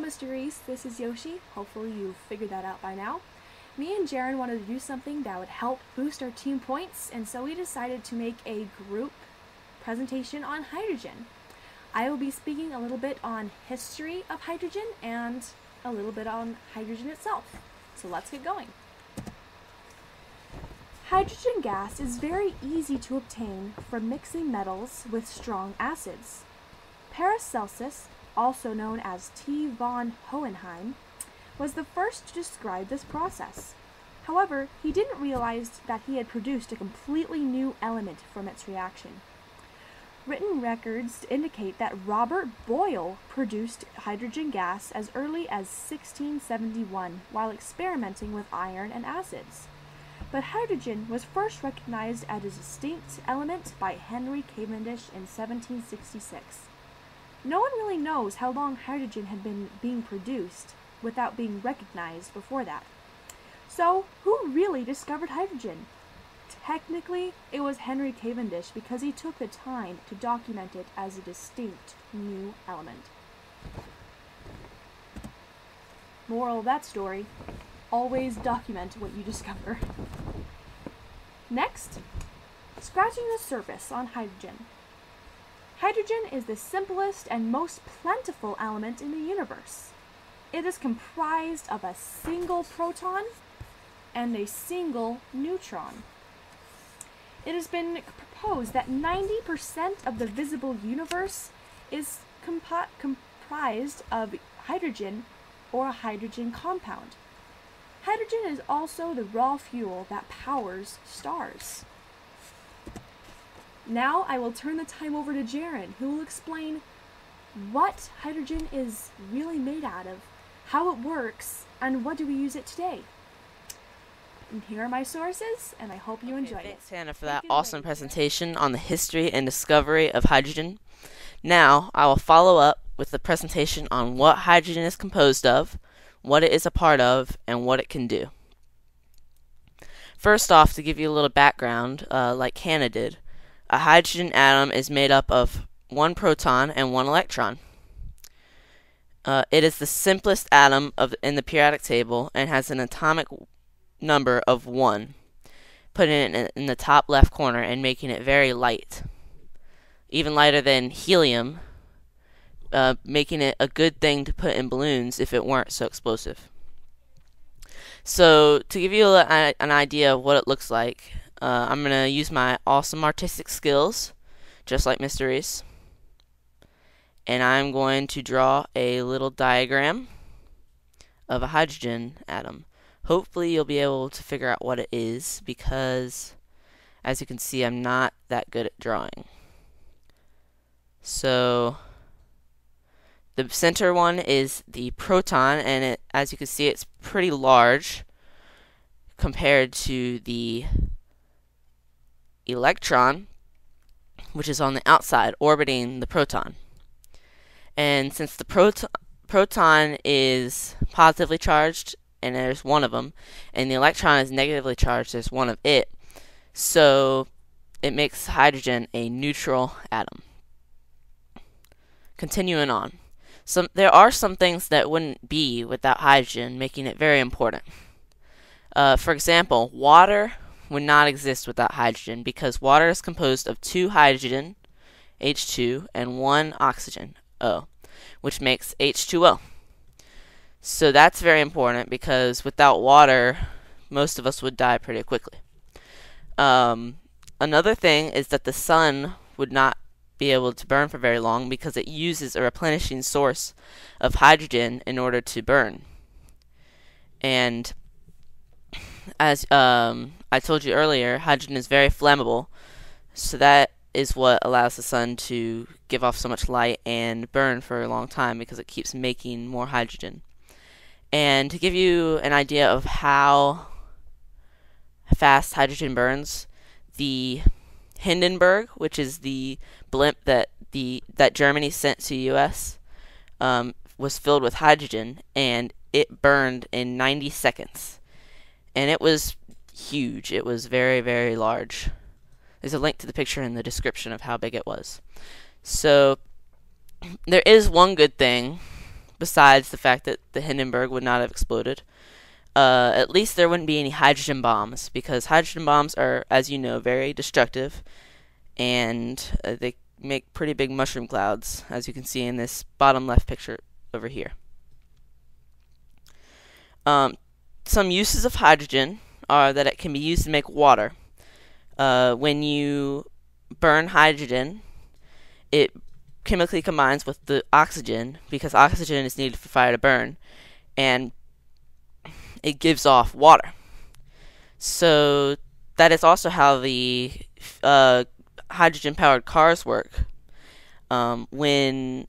Mr. Reese, this is Yoshi. Hopefully you've figured that out by now. Me and Jaron wanted to do something that would help boost our team points, and so we decided to make a group presentation on hydrogen. I will be speaking a little bit on history of hydrogen and a little bit on hydrogen itself. So let's get going. Hydrogen gas is very easy to obtain from mixing metals with strong acids. Paracelsus, also known as T. von Hohenheim, was the first to describe this process. However, he didn't realize that he had produced a completely new element from its reaction. Written records indicate that Robert Boyle produced hydrogen gas as early as 1671 while experimenting with iron and acids. But hydrogen was first recognized as a distinct element by Henry Cavendish in 1766. No one really knows how long hydrogen had been being produced without being recognized before that. So, who really discovered hydrogen? Technically, it was Henry Cavendish because he took the time to document it as a distinct new element. Moral of that story: always document what you discover. Next, scratching the surface on hydrogen. Hydrogen is the simplest and most plentiful element in the universe. It is comprised of a single proton and a single neutron. It has been proposed that 90% of the visible universe is comprised of hydrogen or a hydrogen compound. Hydrogen is also the raw fuel that powers stars. Now I will turn the time over to Jaron, who will explain what hydrogen is really made out of, how it works, and what do we use it today. And here are my sources, and I hope you enjoy it. Thanks, Hannah, for that awesome presentation on the history and discovery of hydrogen. Now I will follow up with the presentation on what hydrogen is composed of, what it is a part of, and what it can do. First off, to give you a little background, like Hannah did, a hydrogen atom is made up of one proton and one electron. It is the simplest atom in the periodic table and has an atomic number of 1, putting it in the top left corner and making it very light, even lighter than helium, making it a good thing to put in balloons if it weren't so explosive. So to give you an idea of what it looks like, I'm going to use my awesome artistic skills, just like Mr. Reese, and I'm going to draw a little diagram of a hydrogen atom. Hopefully you'll be able to figure out what it is, because as you can see, I'm not that good at drawing. So the center one is the proton, and as you can see, it's pretty large compared to the electron, which is on the outside orbiting the proton. And since the proton is positively charged, and there's one of them, and the electron is negatively charged, there's one of it, so it makes hydrogen a neutral atom. Continuing on, there are some things that wouldn't be without hydrogen, making it very important. For example, water would not exist without hydrogen, because water is composed of 2 hydrogen, H2, and 1 oxygen, O, which makes H2O. So that's very important, because without water, most of us would die pretty quickly. Another thing is that the sun would not be able to burn for very long, because it uses a replenishing source of hydrogen in order to burn. And as I told you earlier, hydrogen is very flammable, so that is what allows the sun to give off so much light and burn for a long time, because it keeps making more hydrogen. And to give you an idea of how fast hydrogen burns, the Hindenburg, which is the blimp that Germany sent to US, was filled with hydrogen, and it burned in 90 seconds. And it was huge. It was very, very large. There's a link to the picture in the description of how big it was. So there is one good thing besides the fact that the Hindenburg would not have exploded, at least there wouldn't be any hydrogen bombs, because hydrogen bombs are, as you know, very destructive, and they make pretty big mushroom clouds, as you can see in this bottom left picture over here. Some uses of hydrogen are that it can be used to make water. When you burn hydrogen, it chemically combines with the oxygen, because oxygen is needed for fire to burn, and it gives off water. So that is also how the hydrogen-powered cars work. When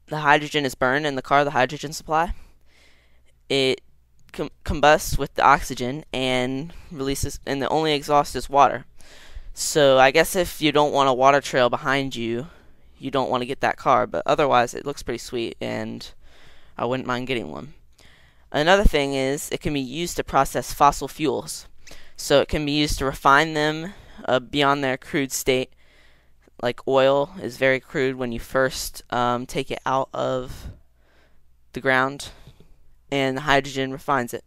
the hydrogen is burned in the car, the hydrogen supply, it combusts with the oxygen and releases, and the only exhaust is water. So I guess if you don't want a water trail behind you, you don't want to get that car, but otherwise it looks pretty sweet, and I wouldn't mind getting one. Another thing is it can be used to process fossil fuels. So it can be used to refine them beyond their crude state. Like oil is very crude when you first take it out of the ground, and the hydrogen refines it.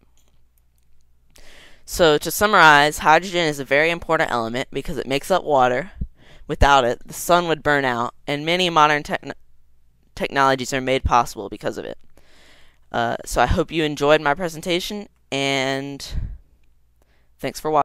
So to summarize, hydrogen is a very important element because it makes up water. Without it, the sun would burn out, and many modern technologies are made possible because of it. So I hope you enjoyed my presentation, and thanks for watching.